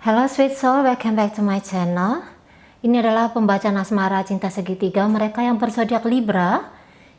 Hello sweet soul, welcome back to my channel. Ini adalah pembacaan asmara cinta segitiga mereka yang berzodiak Libra,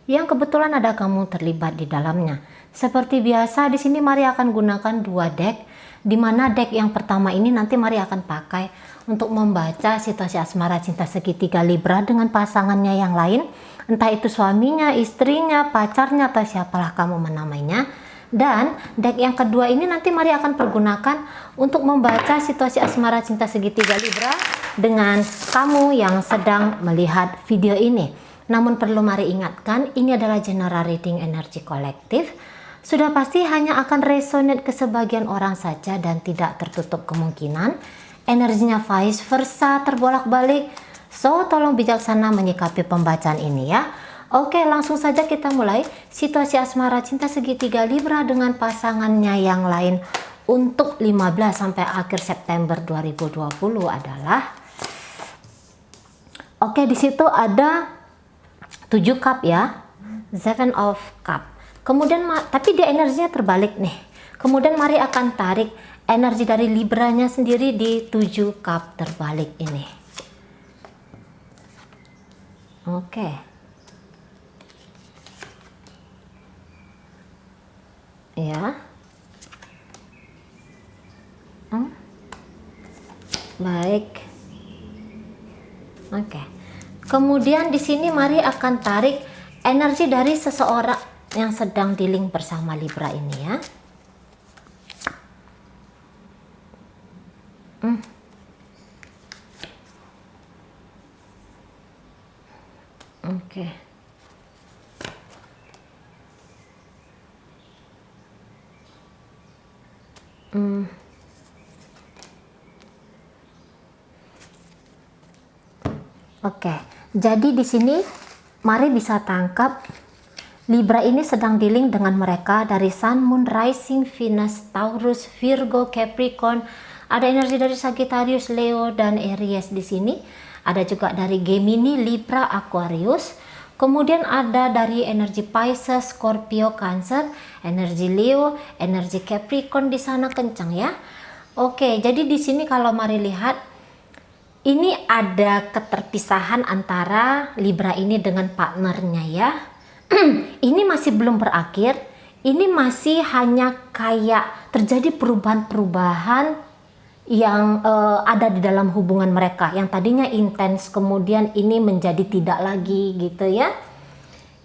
yang kebetulan ada kamu terlibat di dalamnya. Seperti biasa di sini Mari akan gunakan dua deck, di mana deck yang pertama ini nanti Mari akan pakai untuk membaca situasi asmara cinta segitiga Libra dengan pasangannya yang lain, entah itu suaminya, istrinya, pacarnya, atau siapalah kamu menamainya. Dan deck yang kedua ini nanti Mari akan pergunakan untuk membaca situasi asmara cinta segitiga Libra dengan kamu yang sedang melihat video ini. Namun perlu Mari ingatkan, ini adalah general reading energi kolektif. Sudah pasti hanya akan resonate ke sebagian orang saja dan tidak tertutup kemungkinan energinya vice versa, terbolak-balik. So tolong bijaksana menyikapi pembacaan ini ya. Oke, langsung saja kita mulai. Situasi asmara cinta segitiga Libra dengan pasangannya yang lain untuk 15 sampai akhir September 2020 adalah, oke, di situ ada 7 cup ya, 7 of cup. Kemudian tapi dia energinya terbalik nih. Kemudian Mari akan tarik energi dari Libranya sendiri di 7 cup terbalik ini. Oke. Ya, baik. Oke. Kemudian di sini Mari akan tarik energi dari seseorang yang sedang dealing bersama Libra ini ya. Oke. Oke, jadi di sini Mari bisa tangkap Libra ini sedang dealing dengan mereka dari Sun, Moon, Rising, Venus, Taurus, Virgo, Capricorn. Ada energi dari Sagittarius, Leo, dan Aries di sini. Ada juga dari Gemini, Libra, Aquarius. Kemudian ada dari energi Pisces, Scorpio, Cancer, energi Leo, energi Capricorn di sana kencang ya. Oke, jadi di sini kalau Mari lihat, ini ada keterpisahan antara Libra ini dengan partnernya ya. Ini masih belum berakhir, ini masih hanya kayak terjadi perubahan-perubahan yang ada di dalam hubungan mereka. Yang tadinya intens, kemudian ini menjadi tidak lagi gitu ya.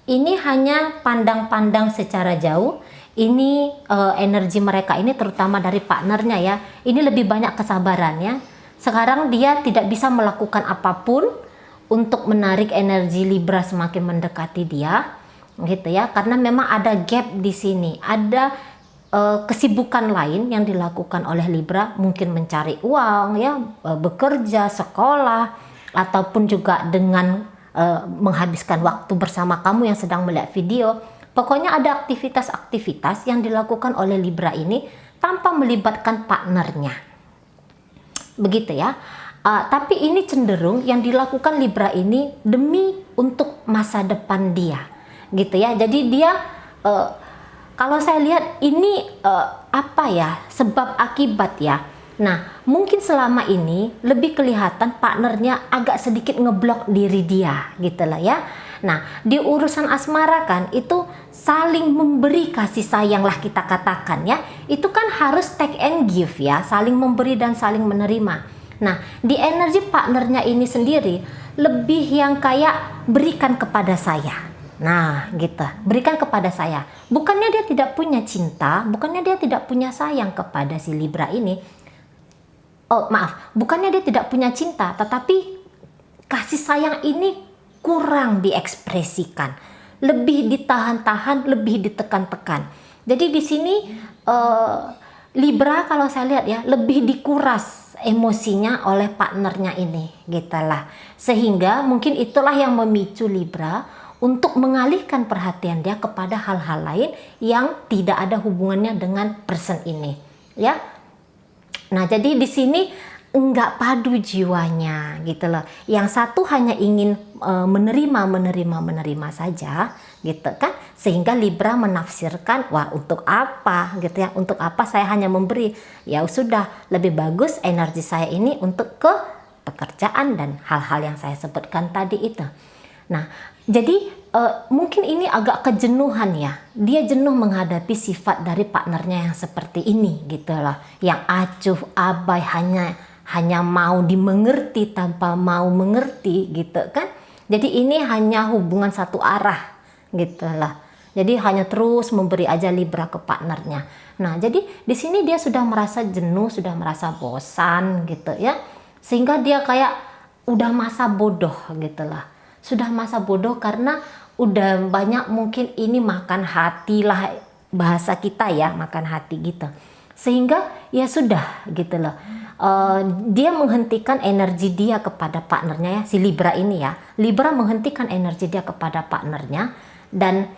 Ini hanya pandang-pandang secara jauh. Ini energi mereka ini terutama dari partnernya ya. Ini lebih banyak kesabarannya. Sekarang dia tidak bisa melakukan apapun untuk menarik energi Libra semakin mendekati dia, gitu ya. Karena memang ada gap di sini, ada kesibukan lain yang dilakukan oleh Libra, mungkin mencari uang ya, bekerja, sekolah, ataupun juga dengan menghabiskan waktu bersama kamu yang sedang melihat video. Pokoknya ada aktivitas-aktivitas yang dilakukan oleh Libra ini tanpa melibatkan partnernya. Begitu ya. Tapi ini cenderung yang dilakukan Libra ini demi untuk masa depan dia. Gitu ya. Jadi dia kalau saya lihat ini apa ya? Sebab akibat ya. Nah, mungkin selama ini lebih kelihatan partnernya agak sedikit ngeblok diri dia, gitu lah ya. Nah, di urusan asmara kan itu saling memberi kasih sayang lah kita katakan ya. Itu kan harus take and give ya, saling memberi dan saling menerima. Nah, di energi partnernya ini sendiri lebih yang kayak berikan kepada saya. Nah, gitu. Berikan kepada saya. Bukannya dia tidak punya cinta, bukannya dia tidak punya sayang kepada si Libra ini. Oh, maaf, bukannya dia tidak punya cinta, tetapi kasih sayang ini kurang diekspresikan, lebih ditahan-tahan, lebih ditekan-tekan. Jadi di sini Libra kalau saya lihat ya lebih dikuras emosinya oleh partnernya ini, gitulah. Sehingga mungkin itulah yang memicu Libra untuk mengalihkan perhatian dia kepada hal-hal lain yang tidak ada hubungannya dengan person ini, ya. Nah, jadi di sini enggak padu jiwanya gitu loh. Yang satu hanya ingin menerima saja gitu kan, sehingga Libra menafsirkan, wah untuk apa gitu ya, untuk apa saya hanya memberi, ya sudah lebih bagus energi saya ini untuk ke pekerjaan dan hal-hal yang saya sebutkan tadi itu. Nah jadi mungkin ini agak kejenuhan ya, dia jenuh menghadapi sifat dari partnernya yang seperti ini gitu loh, yang acuh abai, hanya mau dimengerti tanpa mau mengerti gitu kan. Jadi ini hanya hubungan satu arah gitu lah. Jadi hanya terus memberi aja Libra ke partnernya. Nah jadi di sini dia sudah merasa jenuh, sudah merasa bosan gitu ya, sehingga dia kayak udah masa bodoh gitu lah. Sudah masa bodoh karena udah banyak, mungkin ini makan hati lah bahasa kita ya, makan hati gitu. Sehingga ya sudah gitu loh. Dia menghentikan energi dia kepada partnernya ya, si Libra ini ya. Libra menghentikan energi dia kepada partnernya dan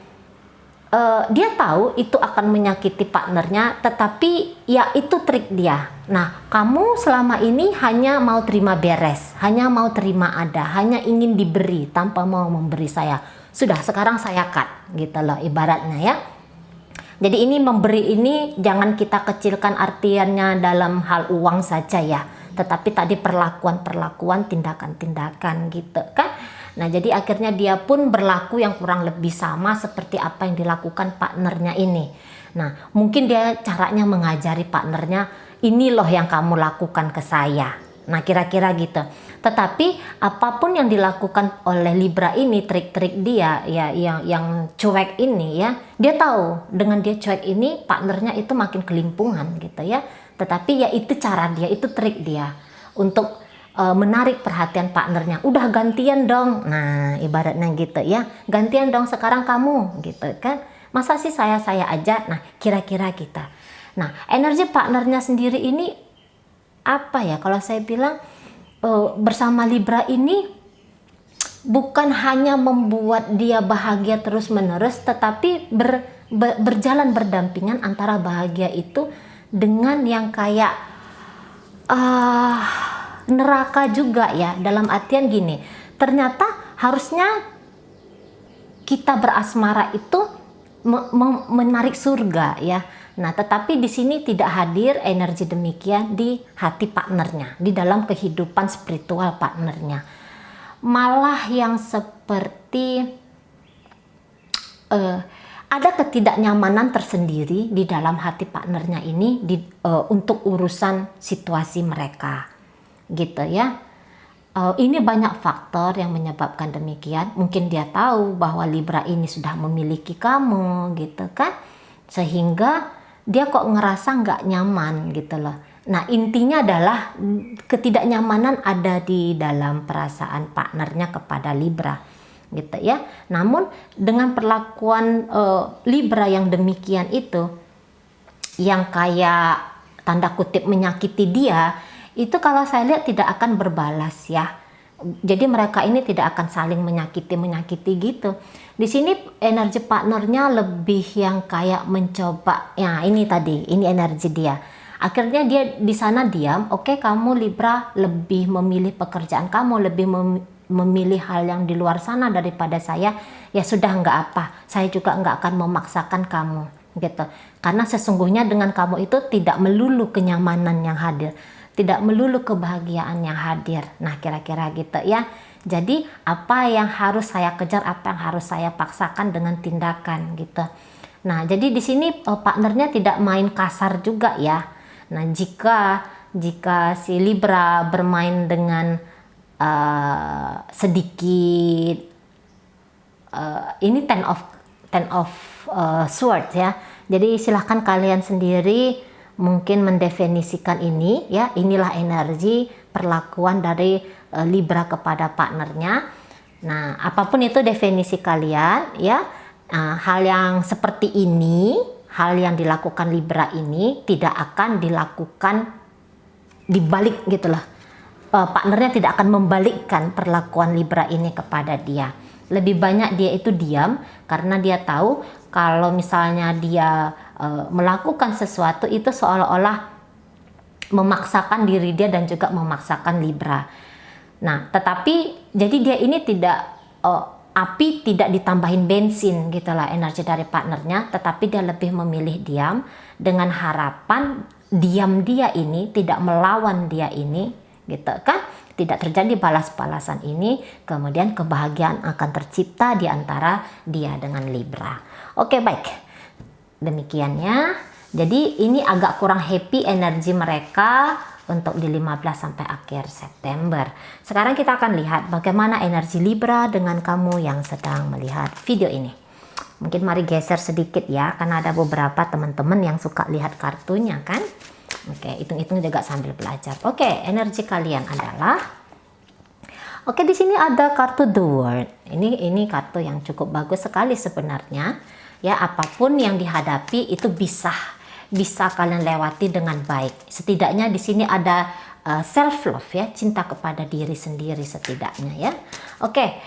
dia tahu itu akan menyakiti partnernya, tetapi ya itu trik dia. Nah, kamu selama ini hanya mau terima beres, hanya mau terima ada, hanya ingin diberi tanpa mau memberi saya. Sudah, sekarang saya cut gitu loh ibaratnya ya. Jadi ini memberi ini jangan kita kecilkan artiannya dalam hal uang saja ya, tetapi tadi perlakuan-perlakuan, tindakan-tindakan gitu kan. Nah jadi akhirnya dia pun berlaku yang kurang lebih sama seperti apa yang dilakukan partnernya ini. Nah mungkin dia caranya mengajari partnernya, ini loh yang kamu lakukan ke saya. Nah kira-kira gitu. Tetapi apapun yang dilakukan oleh Libra ini, trik-trik dia ya yang cuek ini ya, dia tahu dengan dia cuek ini partnernya itu makin kelimpungan gitu ya. Tetapi ya itu cara dia, itu trik dia untuk menarik perhatian partnernya. Udah gantian dong. Nah ibaratnya gitu ya, gantian dong sekarang kamu gitu kan. Masa sih saya aja. Nah kira-kira kita. Nah energi partnernya sendiri ini apa ya, kalau saya bilang bersama Libra ini bukan hanya membuat dia bahagia terus menerus, tetapi berjalan berdampingan antara bahagia itu dengan yang kayak neraka juga ya, dalam artian gini, ternyata harusnya kita berasmara itu menarik surga ya. Nah, tetapi di sini tidak hadir energi demikian di hati partnernya, di dalam kehidupan spiritual partnernya. Malah yang seperti ada ketidaknyamanan tersendiri di dalam hati partnernya ini untuk urusan situasi mereka, gitu ya. Ini banyak faktor yang menyebabkan demikian. Mungkin dia tahu bahwa Libra ini sudah memiliki kamu, gitu kan, sehingga dia kok ngerasa nggak nyaman gitu loh. Nah intinya adalah ketidaknyamanan ada di dalam perasaan partnernya kepada Libra gitu ya. Namun dengan perlakuan Libra yang demikian itu, yang kayak tanda kutip menyakiti dia, itu kalau saya lihat tidak akan berbalas ya. Jadi mereka ini tidak akan saling menyakiti gitu. Di sini energi partnernya lebih yang kayak mencoba, ya ini tadi, ini energi dia. Akhirnya dia di sana diam. Oke, kamu Libra lebih memilih pekerjaan kamu, lebih memilih hal yang di luar sana daripada saya. Ya sudah, nggak apa. Saya juga nggak akan memaksakan kamu, gitu. Karena sesungguhnya dengan kamu itu tidak melulu kenyamanan yang hadir, tidak melulu kebahagiaan yang hadir. Nah, kira-kira gitu ya. Jadi apa yang harus saya kejar, apa yang harus saya paksakan dengan tindakan gitu. Nah, jadi di sini partnernya tidak main kasar juga ya. Nah, jika si Libra bermain dengan sedikit ini ten of swords ya. Jadi silahkan kalian sendiri mungkin mendefinisikan ini ya. Inilah energi perlakuan dari Libra kepada partnernya. Nah, apapun itu definisi kalian ya. Hal yang seperti ini, hal yang dilakukan Libra ini tidak akan dilakukan dibalik gitu loh. Partnernya tidak akan membalikkan perlakuan Libra ini kepada dia. Lebih banyak dia itu diam karena dia tahu kalau misalnya dia melakukan sesuatu itu seolah-olah memaksakan diri dia dan juga memaksakan Libra. Nah, tetapi jadi dia ini tidak api tidak ditambahin bensin gitulah energi dari partnernya, tetapi dia lebih memilih diam dengan harapan diam dia ini tidak melawan dia ini, gitu kan? Tidak terjadi balas-balasan ini, kemudian kebahagiaan akan tercipta di antara dia dengan Libra. Oke, baik. Demikian ya. Jadi ini agak kurang happy energi mereka untuk di 15 sampai akhir September. Sekarang kita akan lihat bagaimana energi Libra dengan kamu yang sedang melihat video ini. Mungkin mari geser sedikit ya, karena ada beberapa teman-teman yang suka lihat kartunya kan. Oke, hitung-hitung juga sambil belajar. Oke, energi kalian adalah oke, di sini ada kartu The World. Ini kartu yang cukup bagus sekali sebenarnya. Ya, apapun yang dihadapi itu bisa kalian lewati dengan baik. Setidaknya di sini ada self love ya, cinta kepada diri sendiri setidaknya ya. Oke,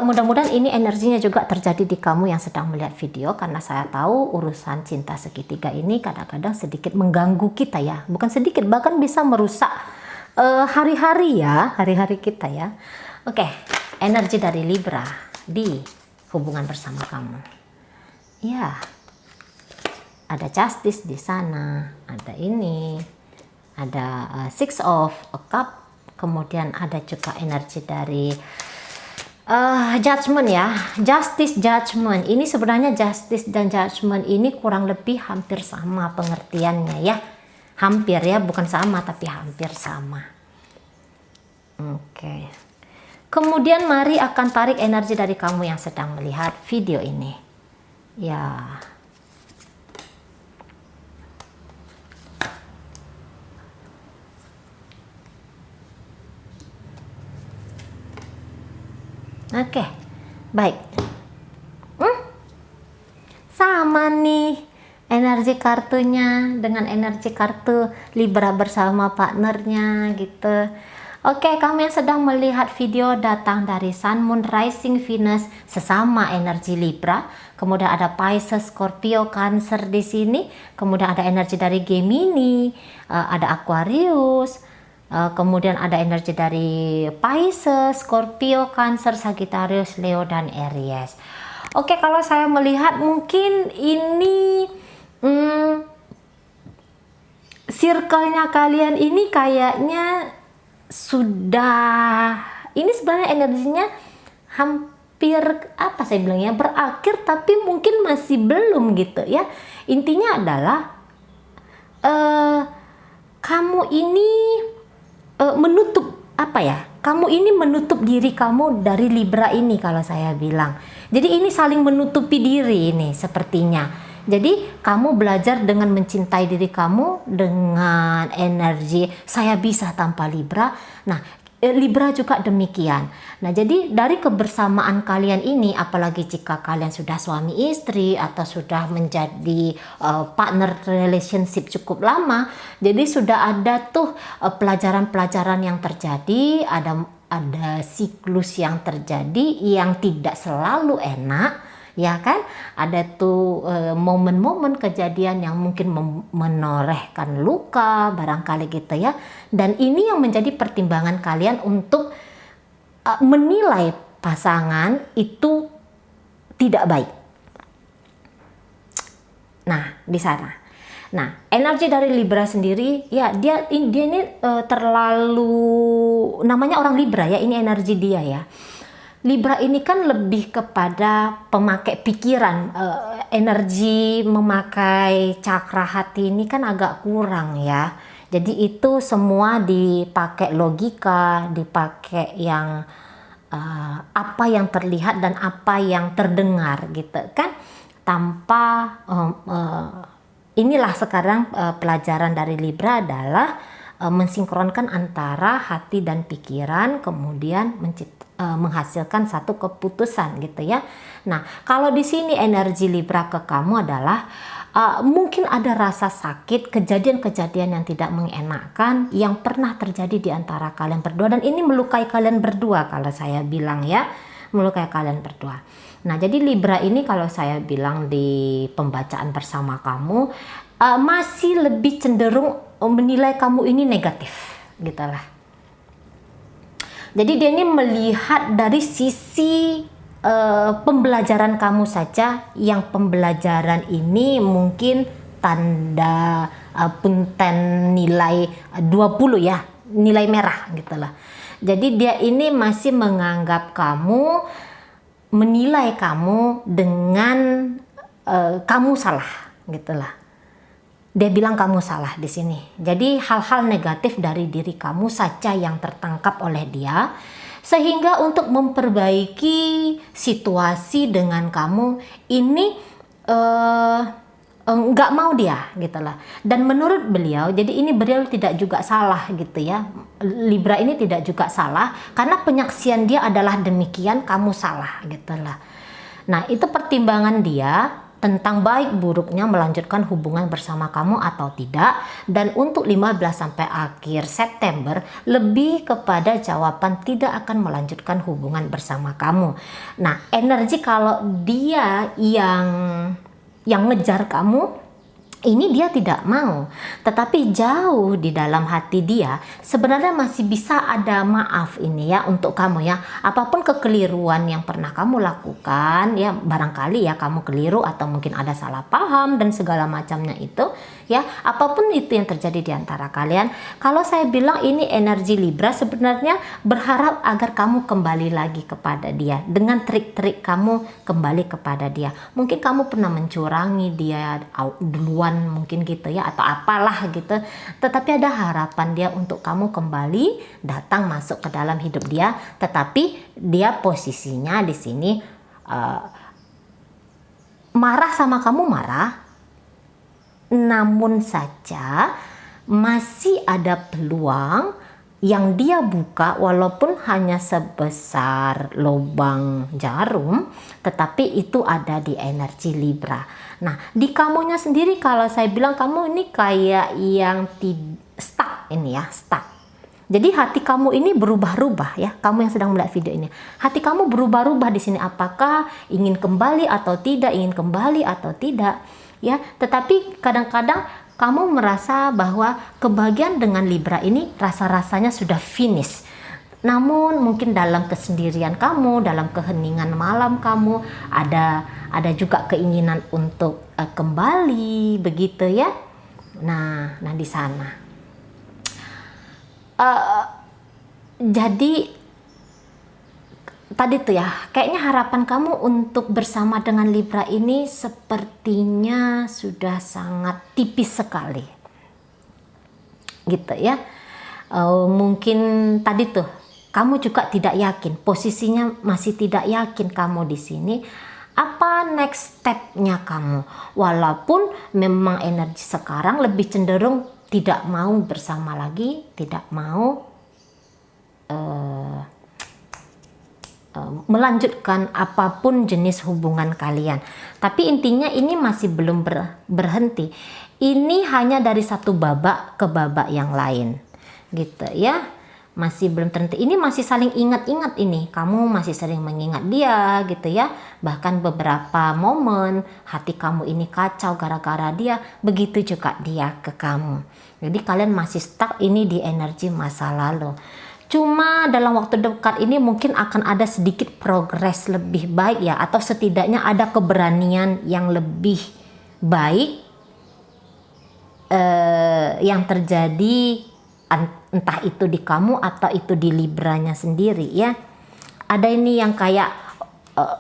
mudah-mudahan ini energinya juga terjadi di kamu yang sedang melihat video, karena saya tahu urusan cinta segitiga ini kadang-kadang sedikit mengganggu kita ya. Bukan sedikit, bahkan bisa merusak hari-hari kita ya. Oke, energi dari Libra di hubungan bersama kamu. Ya, ada Justice di sana, ada ini, ada Six of a Cup, kemudian ada juga energi dari Judgment ya, Justice, Judgment. Ini sebenarnya Justice dan Judgment ini kurang lebih hampir sama pengertiannya ya, hampir ya, bukan sama tapi hampir sama. Oke. Kemudian mari akan tarik energi dari kamu yang sedang melihat video ini. Ya. Oke, baik. Sama nih energi kartunya dengan energi kartu Libra bersama partnernya gitu. Oke, kamu yang sedang melihat video datang dari Sun, Moon, Rising, Venus sesama energi Libra. Kemudian ada Pisces, Scorpio, Cancer di sini. Kemudian ada energi dari Gemini, ada Aquarius. Kemudian ada energi dari Pisces, Scorpio, Cancer, Sagittarius, Leo, dan Aries. Oke, kalau saya melihat mungkin ini circle-nya kalian ini kayaknya sudah, ini sebenarnya energinya hampir apa saya bilangnya, berakhir, tapi mungkin masih belum gitu ya. Intinya adalah kamu ini menutup apa ya, kamu ini menutup diri kamu dari Libra ini kalau saya bilang. Jadi ini saling menutupi diri ini sepertinya. Jadi kamu belajar dengan mencintai diri kamu dengan energi saya bisa tanpa Libra. Nah, Libra juga demikian. Nah, jadi dari kebersamaan kalian ini, apalagi jika kalian sudah suami istri atau sudah menjadi partner relationship cukup lama, jadi sudah ada tuh pelajaran-pelajaran yang terjadi, ada siklus yang terjadi yang tidak selalu enak. Ya kan, ada tuh momen-momen kejadian yang mungkin menorehkan luka barangkali gitu ya, dan ini yang menjadi pertimbangan kalian untuk menilai pasangan itu tidak baik. Nah, di sana. Nah, energi dari Libra sendiri ya, dia ini terlalu, namanya orang Libra ya, ini energi dia ya. Libra ini kan lebih kepada pemakai pikiran, energi memakai cakra hati ini kan agak kurang ya. Jadi itu semua dipakai logika, dipakai yang apa yang terlihat dan apa yang terdengar gitu kan. Tanpa inilah sekarang pelajaran dari Libra adalah mensinkronkan antara hati dan pikiran, kemudian menghasilkan satu keputusan gitu ya. Nah, kalau di sini energi Libra ke kamu adalah mungkin ada rasa sakit, kejadian-kejadian yang tidak mengenakan yang pernah terjadi di antara kalian berdua, dan ini melukai kalian berdua kalau saya bilang ya, melukai kalian berdua. Nah, jadi Libra ini kalau saya bilang di pembacaan bersama kamu masih lebih cenderung menilai kamu ini negatif gitulah. Jadi dia ini melihat dari sisi pembelajaran kamu saja, yang pembelajaran ini mungkin tanda punten nilai 20 ya, nilai merah gitulah. Jadi dia ini masih menganggap kamu, menilai kamu dengan kamu salah gitulah. Dia bilang kamu salah di sini. Jadi hal-hal negatif dari diri kamu saja yang tertangkap oleh dia, sehingga untuk memperbaiki situasi dengan kamu ini nggak mau dia gitulah. Dan menurut beliau, jadi ini beliau tidak juga salah gitu ya. Libra ini tidak juga salah karena penyaksian dia adalah demikian, kamu salah gitulah. Nah, itu pertimbangan dia tentang baik buruknya melanjutkan hubungan bersama kamu atau tidak. Dan untuk 15 sampai akhir September lebih kepada jawaban tidak akan melanjutkan hubungan bersama kamu. Nah, energi kalau dia yang ngejar kamu ini, dia tidak mau, tetapi jauh di dalam hati dia sebenarnya masih bisa ada maaf ini ya untuk kamu ya. Apapun kekeliruan yang pernah kamu lakukan ya, barangkali ya kamu keliru atau mungkin ada salah paham dan segala macamnya itu ya, apapun itu yang terjadi di antara kalian, kalau saya bilang ini energi Libra sebenarnya berharap agar kamu kembali lagi kepada dia dengan trik-trik kamu kembali kepada dia. Mungkin kamu pernah mencurangi dia duluan mungkin gitu ya, atau apalah gitu, tetapi ada harapan dia untuk kamu kembali datang masuk ke dalam hidup dia. Tetapi dia posisinya di sini marah sama kamu, marah, namun saja masih ada peluang yang dia buka, walaupun hanya sebesar lubang jarum, tetapi itu ada di energi Libra. Nah, di kamunya sendiri kalau saya bilang kamu ini kayak yang stuck ini ya, stuck. Jadi hati kamu ini berubah-ubah ya, kamu yang sedang melihat video ini. Hati kamu berubah-ubah di sini, apakah ingin kembali atau tidak, ingin kembali atau tidak ya. Tetapi kadang-kadang kamu merasa bahwa kebahagiaan dengan Libra ini rasa-rasanya sudah finish. Namun mungkin dalam kesendirian kamu, dalam keheningan malam kamu, ada juga keinginan untuk kembali begitu ya. Nah di sana. Jadi tadi tuh ya, kayaknya harapan kamu untuk bersama dengan Libra ini sepertinya sudah sangat tipis sekali gitu ya. Mungkin tadi tuh kamu juga tidak yakin, posisinya masih tidak yakin kamu di sini apa next stepnya kamu, walaupun memang energi sekarang lebih cenderung tidak mau bersama lagi, tidak mau melanjutkan apapun jenis hubungan kalian. Tapi intinya ini masih belum berhenti. Ini hanya dari satu babak ke babak yang lain gitu ya, masih belum terhenti. Ini masih saling ingat-ingat ini, kamu masih sering mengingat dia gitu ya. Bahkan beberapa momen hati kamu ini kacau gara-gara dia, begitu juga dia ke kamu. Jadi kalian masih stuck ini di energi masa lalu. Cuma dalam waktu dekat ini mungkin akan ada sedikit progres lebih baik ya, atau setidaknya ada keberanian yang lebih baik yang terjadi, entah itu di kamu atau itu di Libranya sendiri ya. Ada ini yang kayak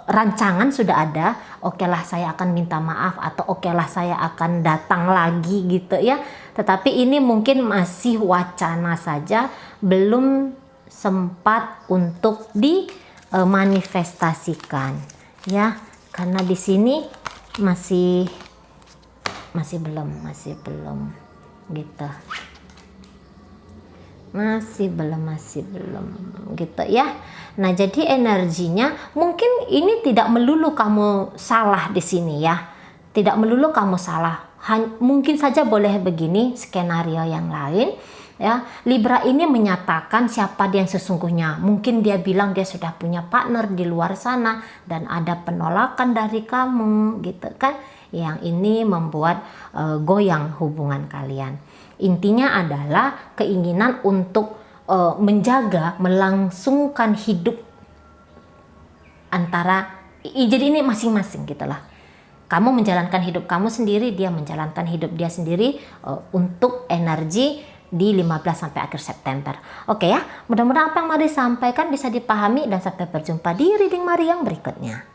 rancangan sudah ada, oke lah saya akan minta maaf, atau oke lah saya akan datang lagi gitu ya. Tetapi ini mungkin masih wacana saja, belum sempat untuk dimanifestasikan ya, karena di sini masih belum gitu, masih belum gitu ya. Nah jadi energinya mungkin ini tidak melulu kamu salah di sini ya, tidak melulu kamu salah, mungkin saja boleh begini skenario yang lain ya. Libra ini menyatakan siapa dia yang sesungguhnya. Mungkin dia bilang dia sudah punya partner di luar sana dan ada penolakan dari kamu gitu kan, yang ini membuat goyang hubungan kalian. Intinya adalah keinginan untuk menjaga, melangsungkan hidup antara, jadi ini masing-masing gitulah. Kamu menjalankan hidup kamu sendiri, dia menjalankan hidup dia sendiri untuk energi di 15 sampai akhir September. Oke ya, mudah-mudahan apa yang Mari sampaikan bisa dipahami dan sampai berjumpa di reading Mari yang berikutnya.